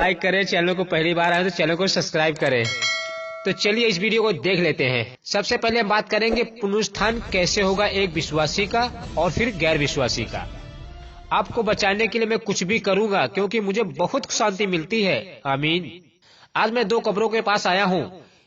Like करें, channel को पहली बार आए तो चैनल को सब्सक्राइब करें। तो चलिए इस वीडियो को देख लेते हैं। सबसे पहले हम बात करेंगे पुनरुत्थान कैसे होगा एक विश्वासी का और फिर गैर विश्वासी का। आपको बचाने के लिए मैं कुछ भी करूंगा क्योंकि मुझे बहुत शांति मिलती है। आमीन। आज मैं 2 कब्रों के पास आया हूँ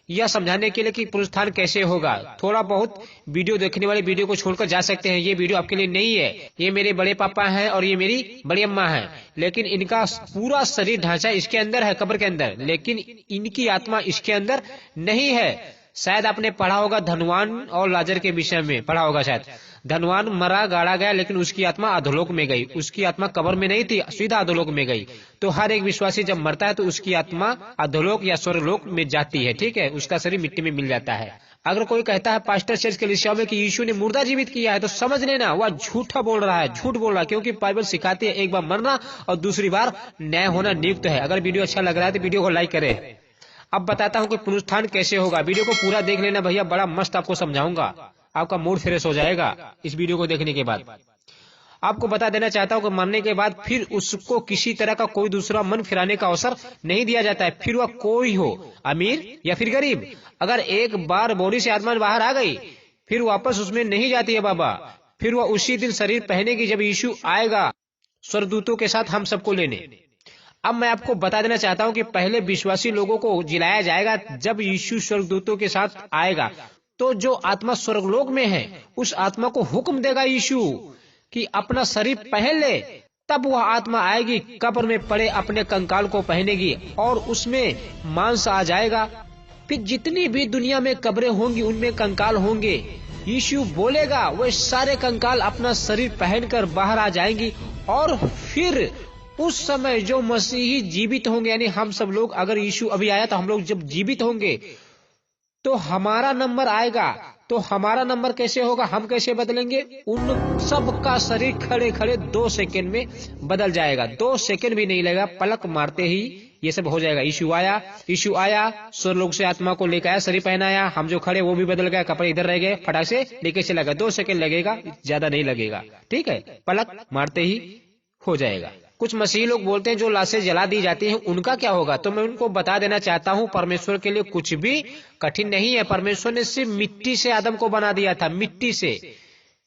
यह समझाने के लिए कि पुनरुत्थान कैसे होगा। थोड़ा बहुत वीडियो देखने वाले वीडियो को छोड़कर जा सकते हैं, ये वीडियो आपके लिए नहीं है। ये मेरे बड़े पापा हैं और ये मेरी बड़ी अम्मा है, लेकिन इनका पूरा शरीर ढांचा इसके अंदर है, कब्र के अंदर, लेकिन इनकी आत्मा इसके अंदर नहीं है। शायद आपने पढ़ा होगा धनवान और लाजर के विषय में पढ़ा होगा शायद। धनवान मरा गाड़ा गया लेकिन उसकी आत्मा अधोलोक में गई, उसकी आत्मा कब्र में नहीं थी, सीधा अधोलोक में गई। तो हर एक विश्वासी जब मरता है तो उसकी आत्मा अधोलोक या स्वर्गलोक में जाती है, ठीक है, उसका शरीर मिट्टी में मिल जाता है। अगर कोई कहता है पास्टर चर्च कलीसिया में कि यीशु ने मुर्दा जीवित किया है तो समझ लेना वह झूठा बोल रहा है, झूठ बोल रहा है, क्योंकि बाइबल सिखाती है एक बार मरना और दूसरी बार न्याय होना नियुक्त है। अगर वीडियो अच्छा लग रहा है तो वीडियो को लाइक करें। अब बताता हूं कि पुनरुत्थान कैसे होगा। वीडियो को पूरा देख लेना भैया, बड़ा मस्त आपको समझाऊंगा, आपका मूड फ्रेश हो जाएगा इस वीडियो को देखने के बाद। आपको बता देना चाहता हूं कि मरने के बाद फिर उसको किसी तरह का कोई दूसरा मन फिराने का अवसर नहीं दिया जाता है, फिर वह कोई हो, अमीर या फिर गरीब। अगर एक बार बॉडी से आत्मा बाहर आ गई फिर वापस उसमें नहीं जाती है बाबा। फिर वह उसी दिन शरीर पहनेगी जब यीशु आएगा स्वर्गदूतों के साथ हम सबको लेने। अब मैं आपको बता देना चाहता हूं कि पहले विश्वासी लोगों को जिलाया जाएगा जब यीशु स्वर्गदूतों के साथ आएगा। तो जो आत्मा स्वर्गलोक में है उस आत्मा को हुक्म देगा यीशु कि अपना शरीर पहन ले, तब वह आत्मा आएगी, कब्र में पड़े अपने कंकाल को पहनेगी और उसमें मांस आ जाएगा। फिर जितनी भी दुनिया में कब्रें होंगी उनमें कंकाल होंगे। यीशु बोलेगा वे सारे कंकाल अपना शरीर पहनकर बाहर आ जाएंगी और फिर उस समय जो मसीही जीवित होंगे, यानी हम सब लोग, अगर यीशु अभी आया तो हम लोग जब जीवित होंगे तो हमारा नंबर आएगा। तो हमारा नंबर कैसे होगा, हम कैसे बदलेंगे? उन सब का शरीर खड़े खड़े 2 सेकंड में बदल जाएगा। 2 सेकंड भी नहीं लगेगा, पलक मारते ही ये सब हो जाएगा। यीशु आया स्वर्गलोक से आत्मा को लेकर आया, शरीर पहनाया, हम जो खड़े वो भी बदल गया, कपड़े इधर रह गए, फटाक से लेके चला गया। 2 सेकंड लगेगा, ज्यादा नहीं लगेगा, ठीक है, पलक मारते ही हो जाएगा। कुछ मसीही लोग बोलते हैं जो लाशें जला दी जाती हैं उनका क्या होगा। तो मैं उनको बता देना चाहता हूं परमेश्वर के लिए कुछ भी कठिन नहीं है। परमेश्वर ने सिर्फ मिट्टी से आदम को बना दिया था, मिट्टी से,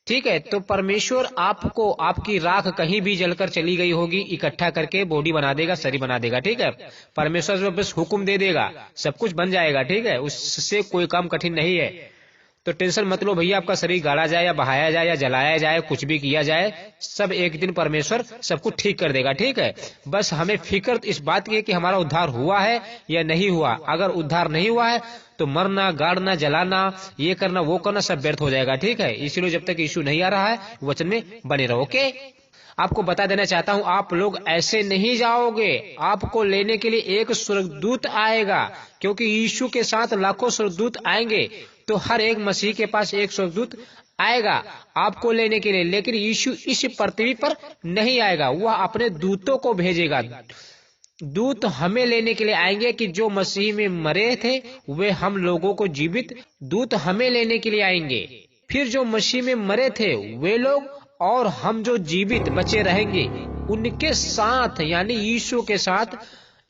ठीक है। तो परमेश्वर आपको, आपकी राख कहीं भी जलकर चली गई होगी, इकट्ठा करके बॉडी बना देगा, शरीर बना देगा, ठीक है। परमेश्वर बस हुक्म दे देगा, सब कुछ बन जाएगा, ठीक है, उससे कोई काम कठिन नहीं है। तो टेंशन मत लो भैया, आपका शरीर गाड़ा जाए या बहाया जाए या जलाया जाए, कुछ भी किया जाए, सब एक दिन परमेश्वर सब कुछ ठीक कर देगा, ठीक है। बस हमें फिक्र इस बात की है कि हमारा उद्धार हुआ है या नहीं हुआ। अगर उद्धार नहीं हुआ है तो मरना, गाड़ना, जलाना, ये करना, वो करना सब व्यर्थ हो जाएगा, ठीक है। इसलिए जब तक यीशु नहीं आ रहा है वचन में बने रहो, ओके। आपको बता देना चाहता हूं आप लोग ऐसे नहीं जाओगे, आपको लेने के लिए एक स्वर्गदूत आएगा, क्योंकि यीशु के साथ लाखों स्वर्गदूत आएंगे। तो हर एक मसीह के पास एक स्वर्गदूत आएगा आपको लेने के लिए, लेकिन यीशु इस पृथ्वी पर नहीं आएगा, वह अपने दूतों को भेजेगा। दूत हमें लेने के लिए आएंगे कि जो मसीह में मरे थे वे हम लोगों को जीवित, दूत हमें लेने के लिए आएंगे। फिर जो मसीह में मरे थे वे लोग और हम जो जीवित बचे रहेंगे उनके साथ, यानी यीशु के साथ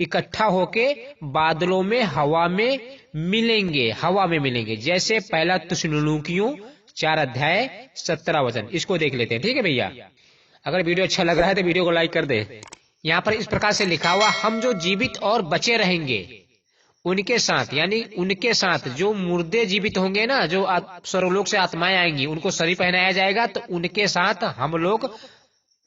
इकट्ठा होके बादलों में, हवा में मिलेंगे, हवा में मिलेंगे। जैसे पहला थिस्सलुनीकियों 4:17 इसको देख लेते हैं, ठीक है भैया। अगर वीडियो अच्छा लग रहा है तो वीडियो को लाइक कर दे। यहाँ पर इस प्रकार से लिखा हुआ, हम जो जीवित और बचे रहेंगे उनके साथ, यानी उनके साथ जो मुर्दे जीवित होंगे ना, जो स्वर्गलोक से आत्माएं आएंगी, उनको शरीर पहनाया जाएगा, तो उनके साथ हम लोग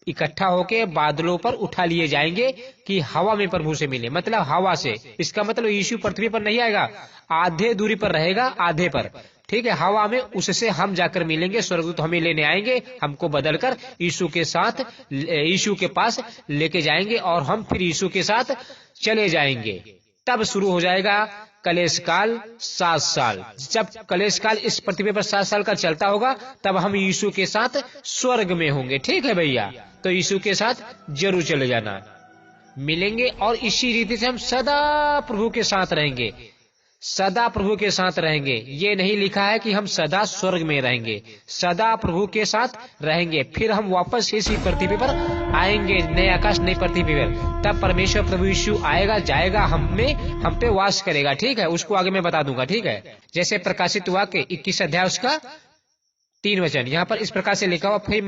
इकट्ठा होके बादलों पर उठा लिए जाएंगे कि हवा में प्रभु से मिले। मतलब हवा से, इसका मतलब यीशु पृथ्वी पर नहीं आएगा, आधे दूरी पर रहेगा, आधे पर, ठीक है, हवा में, उससे हम जाकर मिलेंगे। स्वर्गदूत हमें लेने आएंगे, हमको बदलकर यीशु के साथ, यीशु के पास लेके जाएंगे और हम फिर यीशु के साथ चले जाएंगे। तब शुरू हो जाएगा कलेश काल 7 साल। जब कलेश काल इस पृथ्वी पर 7 साल का चलता होगा तब हम यीशु के साथ स्वर्ग में होंगे, ठीक है भैया। तो यीशु के साथ जरूर चले जाना, मिलेंगे और इसी रीति से हम सदा प्रभु के साथ रहेंगे। सदा प्रभु के साथ रहेंगे। ये नहीं लिखा है कि हम सदा स्वर्ग में रहेंगे, सदा प्रभु के साथ रहेंगे। फिर हम वापस इसी पृथ्वी पर आएंगे, नए आकाश नई पृथ्वी पर। तब परमेश्वर प्रभु यीशु आएगा, जाएगा, हम पे वास करेगा। ठीक है, उसको आगे मैं बता दूंगा। ठीक है, जैसे प्रकाशित वाक्य 21 अध्याय उसका 3 वचन यहाँ पर इस प्रकार से लिखा हुआ, फिर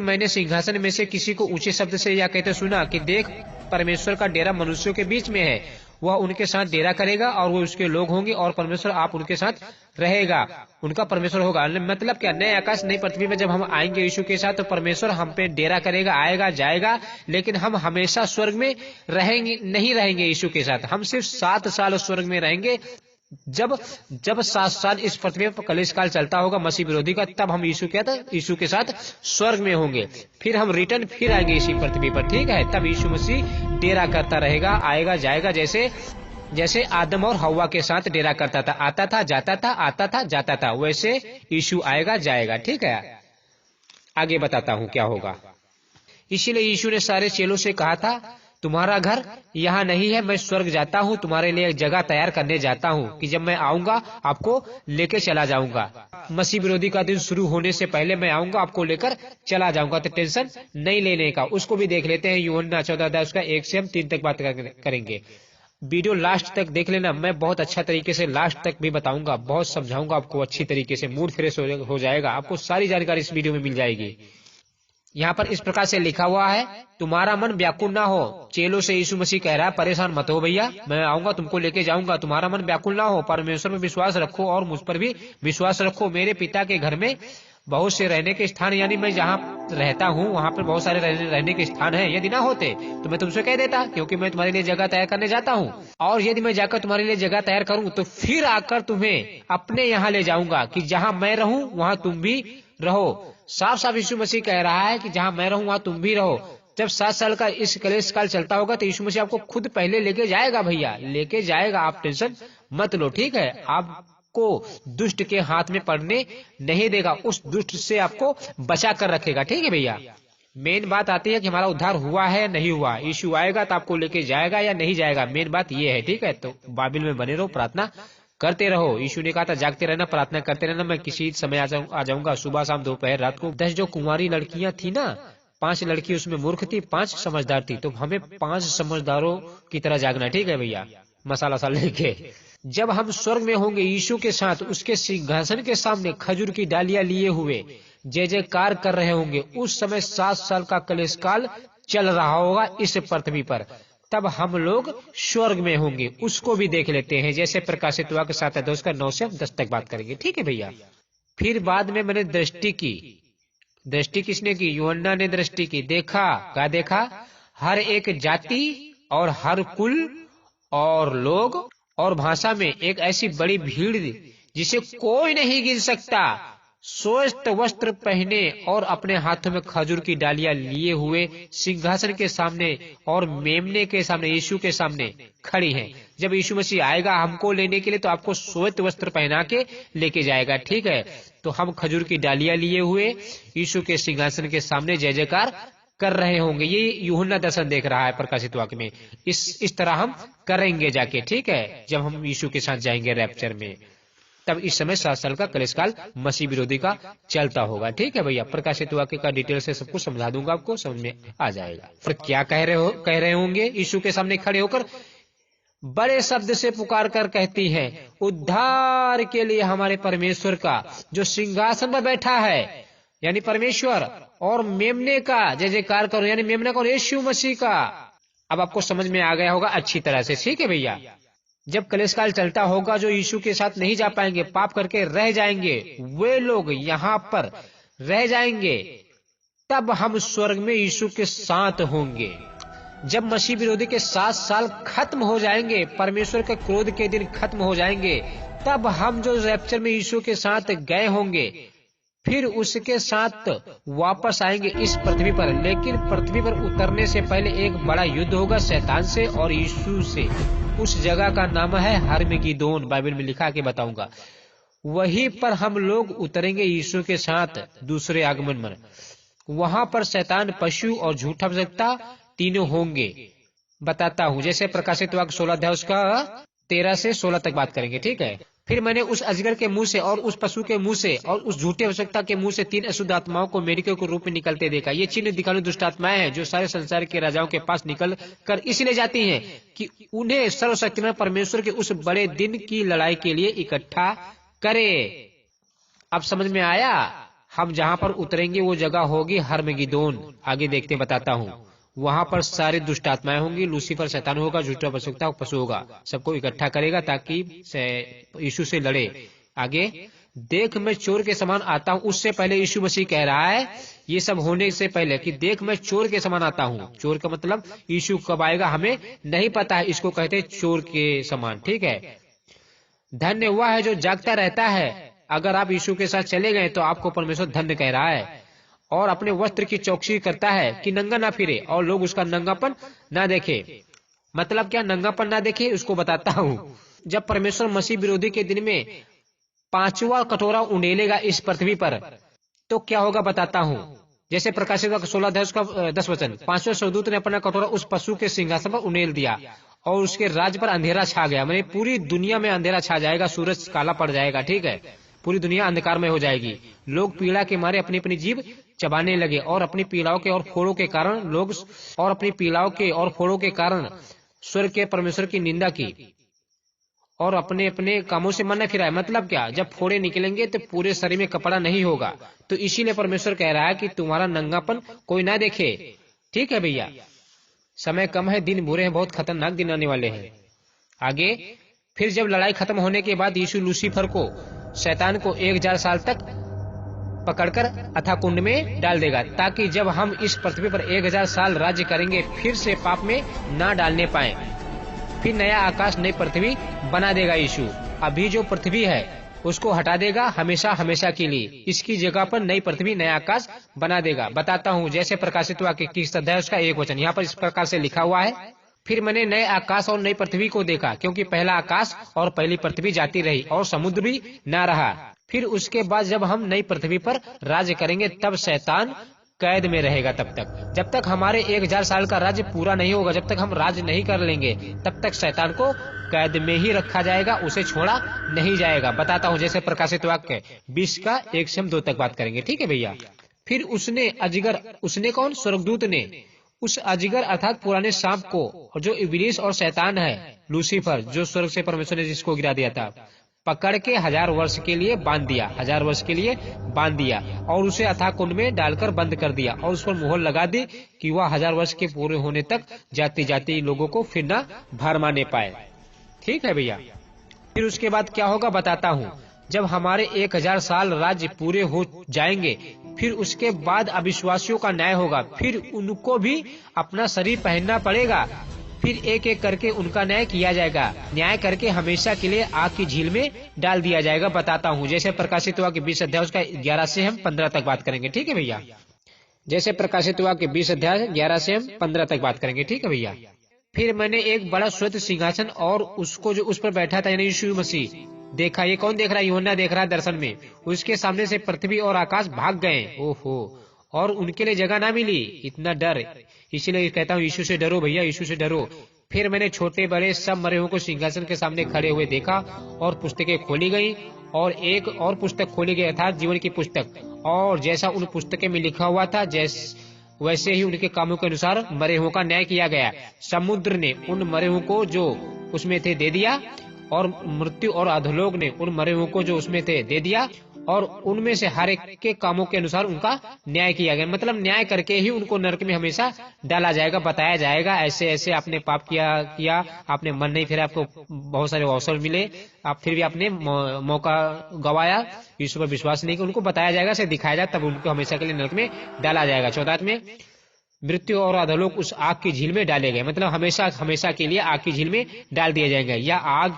मैंने सिंहासन में से किसी को ऊंचे शब्द से यह कहते सुना कि देख, परमेश्वर का डेरा मनुष्यों के बीच में है, वह उनके साथ डेरा करेगा और वो उसके लोग होंगे और परमेश्वर आप उनके साथ रहेगा, उनका परमेश्वर होगा। मतलब क्या, नए आकाश नई पृथ्वी में जब हम आएंगे यीशु के साथ, तो परमेश्वर हम पे डेरा करेगा, आएगा, जाएगा, लेकिन हम हमेशा स्वर्ग में रहेंगे नहीं रहेंगे यीशु के साथ। हम सिर्फ 7 साल स्वर्ग में रहेंगे। जब 7 साल इस पृथ्वी पर कलेश काल चलता होगा मसीह विरोधी का, तब हम यीशु के साथ स्वर्ग में होंगे। फिर हम रिटर्न फिर आएंगे इसी पृथ्वी पर। ठीक है, तब यीशु मसीह डेरा करता रहेगा, आएगा, जाएगा, जैसे आदम और हव्वा के साथ डेरा करता था, आता था, जाता था, आता था, जाता था, वैसे यीशु आएगा, जाएगा। ठीक है, आगे बताता हूँ क्या होगा। इसीलिए यीशु ने सारे चेलों से कहा था, तुम्हारा घर यहाँ नहीं है, मैं स्वर्ग जाता हूँ, तुम्हारे लिए एक जगह तैयार करने जाता हूँ कि जब मैं आऊंगा आपको लेके चला जाऊंगा। मसीह विरोधी का दिन शुरू होने से पहले मैं आऊंगा, आपको लेकर चला जाऊंगा, तो टेंशन नहीं लेने का। उसको भी देख लेते हैं, यूहन्ना 14 अध्याय उसका 1 से हम 3 तक बात करेंगे। वीडियो लास्ट तक देख लेना, मैं बहुत अच्छा तरीके से लास्ट तक भी बताऊंगा, बहुत समझाऊंगा आपको अच्छी तरीके से, मूड फ्रेश हो जाएगा, आपको सारी जानकारी इस वीडियो में मिल जाएगी। यहाँ पर इस प्रकार से लिखा हुआ है, तुम्हारा मन व्याकुल ना हो। चेलों से यीशु मसीह कह रहा है, परेशान मत हो भैया, मैं आऊंगा, तुमको लेके जाऊंगा, तुम्हारा मन व्याकुल ना हो, परमेश्वर में विश्वास रखो और मुझ पर भी विश्वास रखो। मेरे पिता के घर में बहुत से रहने के स्थान, यानी मैं जहाँ रहता हूँ वहाँ पर बहुत सारे रहने के स्थान हैं। यदि ना होते तो मैं तुमसे कह देता, क्योंकि मैं तुम्हारे लिए जगह तैयार करने जाता हूँ। और यदि मैं जाकर तुम्हारे लिए जगह तैयार करूँ तो फिर आकर तुम्हें अपने यहाँ ले जाऊंगा, कि जहाँ मैं रहूँ वहाँ तुम भी रहो। साफ साफ यीशु मसीह कह रहा है कि जहाँ मैं रहूँ वहाँ तुम भी रहो। जब 7 साल का इस कलेश काल चलता होगा तो यीशु मसीह आपको खुद पहले लेके जाएगा भैया, लेके जाएगा, आप टेंशन मत लो। ठीक है, आपको दुष्ट के हाथ में पड़ने नहीं देगा, उस दुष्ट से आपको बचा कर रखेगा। ठीक है भैया, मेन बात आती है कि हमारा उद्धार हुआ है नहीं हुआ, यीशु आएगा तो आपको लेके जाएगा या नहीं जाएगा, मेन बात ये है। ठीक है, तो बाइबल में बने रहो, प्रार्थना करते रहो। यीशु ने कहा था जागते रहना, प्रार्थना करते रहना, मैं किसी समय आ जाऊंगा, सुबह शाम दोपहर रात को। 10 जो कुंवारी लड़कियां थी ना, 5 लड़की उसमें मूर्ख थी, 5 समझदार थी, तो हमें 5 समझदारों की तरह जागना। ठीक है भैया, मसाला सा लेके। जब हम स्वर्ग में होंगे यीशु के साथ, उसके सिंहासन के सामने खजूर की डालियां लिए हुए जय जयकार कर रहे होंगे, उस समय 7 साल का कलेश काल चल रहा होगा इस पृथ्वी पर, तब हम लोग स्वर्ग में होंगे। उसको भी देख लेते हैं, जैसे प्रकाशित वाक्य 7 अध्याय उसका 9 से 10 तक बात करेंगे। ठीक है भैया, फिर बाद में मैंने दृष्टि की। दृष्टि किसने की? यूहन्ना ने दृष्टि की। देखा, क्या देखा? हर एक जाति और हर कुल और लोग और भाषा में एक ऐसी बड़ी भीड़ जिसे कोई नहीं गिन सकता, श्वेत वस्त्र पहने और अपने हाथों में खजूर की डालियां लिए हुए सिंहासन के सामने और मेमने के सामने, यीशु के सामने खड़ी हैं। जब यीशु मसीह आएगा हमको लेने के लिए तो आपको श्वेत वस्त्र पहना के लेके जाएगा। ठीक है, तो हम खजूर की डालियां लिए हुए यीशु के सिंहासन के सामने जय जयकार कर रहे होंगे। ये यूहन्ना दर्शन देख रहा है प्रकाशित वाक्य में। इस तरह हम करेंगे जाके। ठीक है, जब हम यीशु के साथ जाएंगे रैप्चर में, तब इस समय 7 साल का कलेश काल मसीह विरोधी का चलता होगा। ठीक है भैया, प्रकाशित वाक्य का डिटेल से सब कुछ समझा दूंगा, आपको समझ में आ जाएगा। फिर क्या कह रहे होंगे? यीशु के सामने खड़े होकर बड़े शब्द से पुकार कर कहती है, उद्धार के लिए हमारे परमेश्वर का जो सिंहासन पर बैठा है, यानी परमेश्वर, और मेमने का जय जयकार करो, यानी मेमना कौन? यीशु मसीह का। अब आपको समझ में आ गया होगा अच्छी तरह से। ठीक है भैया, जब कलेश काल चलता होगा, जो यीशु के साथ नहीं जा पाएंगे, पाप करके रह जाएंगे, वे लोग यहाँ पर रह जाएंगे, तब हम स्वर्ग में यीशु के साथ होंगे। जब मसीह विरोधी के 7 साल खत्म हो जाएंगे, परमेश्वर के क्रोध के दिन खत्म हो जाएंगे, तब हम जो रैप्चर में यीशु के साथ गए होंगे, फिर उसके साथ वापस आएंगे इस पृथ्वी पर। लेकिन पृथ्वी पर उतरने से पहले एक बड़ा युद्ध होगा शैतान से और यीशु से। उस जगह का नाम है हर्मगिदोन, बाइबल में लिखा के बताऊंगा। वहीं पर हम लोग उतरेंगे यीशु के साथ दूसरे आगमन में। वहां पर शैतान, पशु और झूठा भक्ता तीनों होंगे। बताता हूँ, जैसे प्रकाशित वाक्य 16 अध्याय उसका 13 से 16 तक बात करेंगे, ठीक है। फिर मैंने उस अजगर के मुंह से और उस पशु के मुंह से और उस झूठे आवश्यकता के मुंह से 3 अशुद्ध आत्माओं को मेढकों के रूप में निकलते देखा। ये चिन्ह दिखाने दुष्ट आत्माएं हैं जो सारे संसार के राजाओं के पास निकल कर इसलिए जाती हैं कि उन्हें सर्वशक्तिमान परमेश्वर के उस बड़े दिन की लड़ाई के लिए इकट्ठा करे। अब समझ में आया? हम जहाँ पर उतरेंगे वो जगह होगी हर्मगिदोन। आगे देखते बताता हूँ। वहां पर सारे दुष्ट आत्माएं होंगी, लूसीफर शैतान होगा, झूठा आवश्यकता पशु होगा, सबको इकट्ठा करेगा ताकि यीशु से लड़े। आगे देख मैं चोर के समान आता हूँ। उससे पहले यीशु मसीह कह रहा है ये सब होने से पहले कि देख मैं चोर के समान आता हूँ। चोर का मतलब यीशु कब आएगा हमें नहीं पता है, इसको कहते हैं चोर के समान, ठीक है। धन्य हुआ है जो जागता रहता है। अगर आप यीशु के साथ चले गए तो आपको परमेश्वर धन्य कह रहा है और अपने वस्त्र की चौकसी करता है कि नंगा ना फिरे और लोग उसका नंगापन ना देखे। मतलब क्या नंगापन ना देखे, उसको बताता हूँ। जब परमेश्वर मसीह विरोधी के दिन में 5वां कटोरा उंडेलेगा इस पृथ्वी पर तो क्या होगा बताता हूँ। जैसे प्रकाशित 16:10 5वें स्वर्गदूत ने अपना कटोरा उस पशु के सिंहासन पर उंडेल दिया और उसके राज्य पर अंधेरा छा गया। मैंने पूरी दुनिया में अंधेरा छा जाएगा, सूरज काला पड़ जाएगा, ठीक है। पूरी दुनिया अंधकार में हो जाएगी। लोग पीड़ा के मारे अपनी अपनी जीभ चबाने लगे और अपनी पीड़ाओं के और फोड़ों के कारण स्वर्ग के परमेश्वर की निंदा की और अपने अपने कामों से मन न फिराए। मतलब क्या? जब फोड़े निकलेंगे तो पूरे शरीर में कपड़ा नहीं होगा, तो इसीलिए परमेश्वर कह रहा है कि तुम्हारा नंगापन कोई ना देखे, ठीक है भैया। समय कम है, दिन बुरे हैं, बहुत खतरनाक दिन आने वाले हैं। आगे फिर जब लड़ाई खत्म होने के बाद यीशु लूसीफर को, शैतान को 1000 साल तक पकड़कर अथाह कुंड में डाल देगा ताकि जब हम इस पृथ्वी पर 1000 साल राज्य करेंगे फिर से पाप में ना डालने पाए। फिर नया आकाश नई पृथ्वी बना देगा यीशु। अभी जो पृथ्वी है उसको हटा देगा हमेशा हमेशा के लिए। इसकी जगह पर नई पृथ्वी नया आकाश बना देगा। बताता हूँ जैसे प्रकाशित वाक्य 21 अध्याय उसका 1 वचन यहाँ पर इस प्रकार से लिखा हुआ है। फिर मैंने नए आकाश और नई पृथ्वी को देखा क्योंकि पहला आकाश और पहली पृथ्वी जाती रही और समुद्र भी न रहा। फिर उसके बाद जब हम नई पृथ्वी पर राज्य करेंगे तब शैतान कैद में रहेगा तब तक। जब तक हमारे 1000 साल का राज्य पूरा नहीं होगा, जब तक हम राज्य नहीं कर लेंगे तब तक शैतान को कैद में ही रखा जाएगा, उसे छोड़ा नहीं जाएगा। बताता हूँ जैसे प्रकाशित वाक्य 20 का 1 से हम 2 तक बात करेंगे, ठीक है भैया। फिर उसने अजगर, उसने कौन? स्वर्गदूत ने उस अजगर अर्थात पुराने सांप को, जो इब्लीस और शैतान है, लूसीफर, जो स्वर्ग से परमेश्वर ने जिसको गिरा दिया था, पकड़ के 1000 वर्ष के लिए बांध दिया, 1000 वर्ष के लिए बांध दिया और उसे अथाह कुंड में डालकर बंद कर दिया और उस पर मुहर लगा दी कि वह 1000 वर्ष के पूरे होने तक जाति जाति लोगों को फिर न भरमाने पाए, ठीक है भैया। फिर उसके बाद क्या होगा बताता हूँ। जब हमारे 1000 साल राज्य पूरे हो जाएंगे फिर उसके बाद अविश्वासियों का न्याय होगा। फिर उनको भी अपना शरीर पहनना पड़ेगा, फिर एक एक करके उनका न्याय किया जाएगा। न्याय करके हमेशा के लिए आग की झील में डाल दिया जाएगा। बताता हूँ जैसे प्रकाशित हुआ कि 20 अध्याय उसका 11 से हम 15 तक बात करेंगे, ठीक है भैया। जैसे प्रकाशित हुआ कि 20 अध्याय 11 से हम 15 तक बात करेंगे, ठीक है भैया। फिर मैंने एक बड़ा श्वेत सिंहासन और उसको जो उस पर बैठा था यानी यीशु मसीह देखा। ये कौन देख रहा है? यूहन्ना देख रहा है दर्शन में। उसके सामने से पृथ्वी और आकाश भाग गए, ओहो, और उनके लिए जगह ना मिली। इतना डर, इसीलिए कहता हूँ यीशु से डरो भैया, यीशु से डरो। फिर मैंने छोटे बड़े सब मरे हुए को सिंहासन के सामने खड़े हुए देखा और पुस्तकें खोली गई और एक और पुस्तक खोली गई अर्थात जीवन की पुस्तक, और जैसा उन पुस्तकें में लिखा हुआ था वैसे ही उनके कामों के अनुसार मरे हुओं का न्याय किया गया। समुद्र ने उन मरे हुओं को जो उसमें थे दे दिया और मृत्यु और अधोलोक ने उन मरे हुओं को जो उसमें थे दे दिया और उनमें से हर एक के कामों के अनुसार उनका न्याय किया गया। मतलब न्याय करके ही उनको नरक में हमेशा डाला जाएगा। बताया जाएगा ऐसे ऐसे आपने पाप किया, आपने मन नहीं फिरा, आपको बहुत सारे अवसर मिले, आप फिर भी आपने मौका गवाया, यीशु पर विश्वास नहीं किया। उनको बताया जाएगा, से दिखाया जाए, तब उनको हमेशा के लिए नरक में डाला जाएगा। 14 में मृत्यु और अधोलोक उस आग की झील में डाले गए, मतलब हमेशा हमेशा के लिए आग की झील में डाल दिए जाएंगे। या आग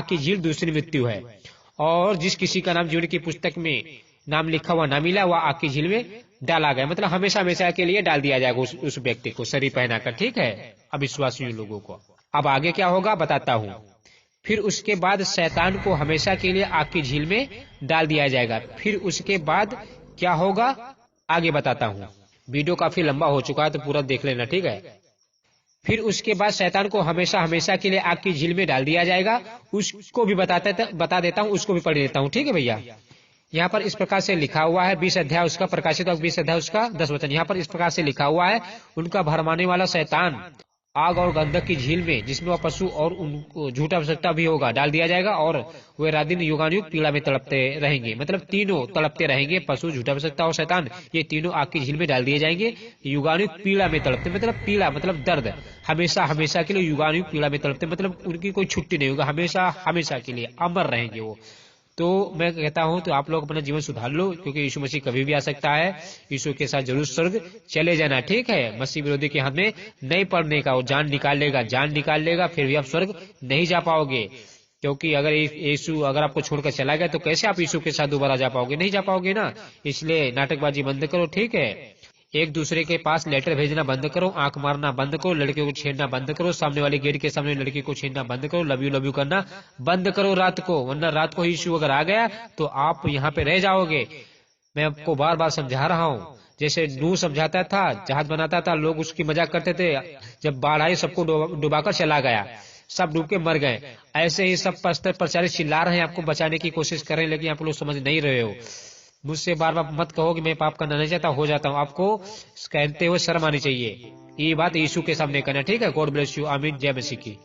की झील दूसरी मृत्यु है। और जिस किसी का नाम जीवन की पुस्तक में नाम लिखा हुआ ना मिला वह आग की झील में डाला गया, मतलब हमेशा हमेशा के लिए डाल दिया जाएगा उस व्यक्ति को शरीर पहनाकर, ठीक है, अविश्वासी लोगों को। अब आगे क्या होगा बताता हूँ। फिर उसके बाद शैतान को हमेशा के लिए आग की झील में डाल दिया जाएगा। फिर उसके बाद क्या होगा आगे बताता हूँ। वीडियो काफी लंबा हो चुका है तो पूरा देख लेना, ठीक है। फिर उसके बाद शैतान को हमेशा हमेशा के लिए आग की झील में डाल दिया जाएगा। उसको भी बता देता हूँ, उसको भी पढ़ देता हूँ, ठीक है भैया। यहाँ पर इस प्रकार से लिखा हुआ है, 20 अध्याय उसका प्रकाशित और 20 अध्याय उसका 10 वचन। यहाँ पर इस प्रकार से लिखा हुआ है, उनका भरमाने वाला शैतान आग और गंधक की झील में, जिसमें वह पशु और उनको झूठा आवश्यकता भी होगा, डाल दिया जाएगा, और वे रात दिन युगानुयुग पीड़ा में तड़पते रहेंगे। मतलब तीनों तड़पते रहेंगे, पशु, झूठा आवश्यकता और शैतान, ये तीनों आग की झील में डाल दिए जाएंगे। युगानुयुग पीड़ा में तड़पते, मतलब पीड़ा मतलब दर्द, हमेशा हमेशा के लिए युगानुयुग पीड़ा में तड़पते, मतलब उनकी कोई छुट्टी नहीं होगा, हमेशा हमेशा के लिए अमर रहेंगे वो। तो मैं कहता हूं तो आप लोग अपना जीवन सुधार लो, क्योंकि यीशु मसीह कभी भी आ सकता है। यीशु के साथ जरूर स्वर्ग चले जाना, ठीक है। मसीह विरोधी के हाथ में नहीं पड़ने का, वो जान निकाल लेगा, फिर भी आप स्वर्ग नहीं जा पाओगे। क्योंकि अगर यीशु अगर आपको छोड़कर चला गया तो कैसे आप यीशु के साथ दोबारा जा पाओगे? नहीं जा पाओगे ना। इसलिए नाटकबाजी बंद करो, ठीक है। एक दूसरे के पास लेटर भेजना बंद करो, आंख मारना बंद करो, लड़कियों को छेड़ना बंद करो, सामने वाले गेट के सामने लड़की को छेड़ना बंद करो, लव यू करना बंद करो रात को, वरना रात को यीशु अगर आ गया तो आप यहाँ पे रह जाओगे। मैं आपको बार बार समझा रहा हूँ, जैसे नूह समझाता था, जहाज बनाता था, लोग उसकी मजाक करते थे, जब बाढ़ आई सबको डुबाकर चला गया, सब डूब के मर गए। ऐसे ही सब प्रचारित चिल्ला रहे हैं, आपको बचाने की कोशिश कर रहे हैं, लेकिन आप लोग समझ नहीं रहे हो। मुझसे बार बार मत कहो कि मैं पाप करना नहीं चाहता, हो जाता हूँ। आपको कहते हुए शर्म आनी चाहिए। ये बात यीशु के सामने करना, ठीक है। God bless you. आमीन। जय मसीह की।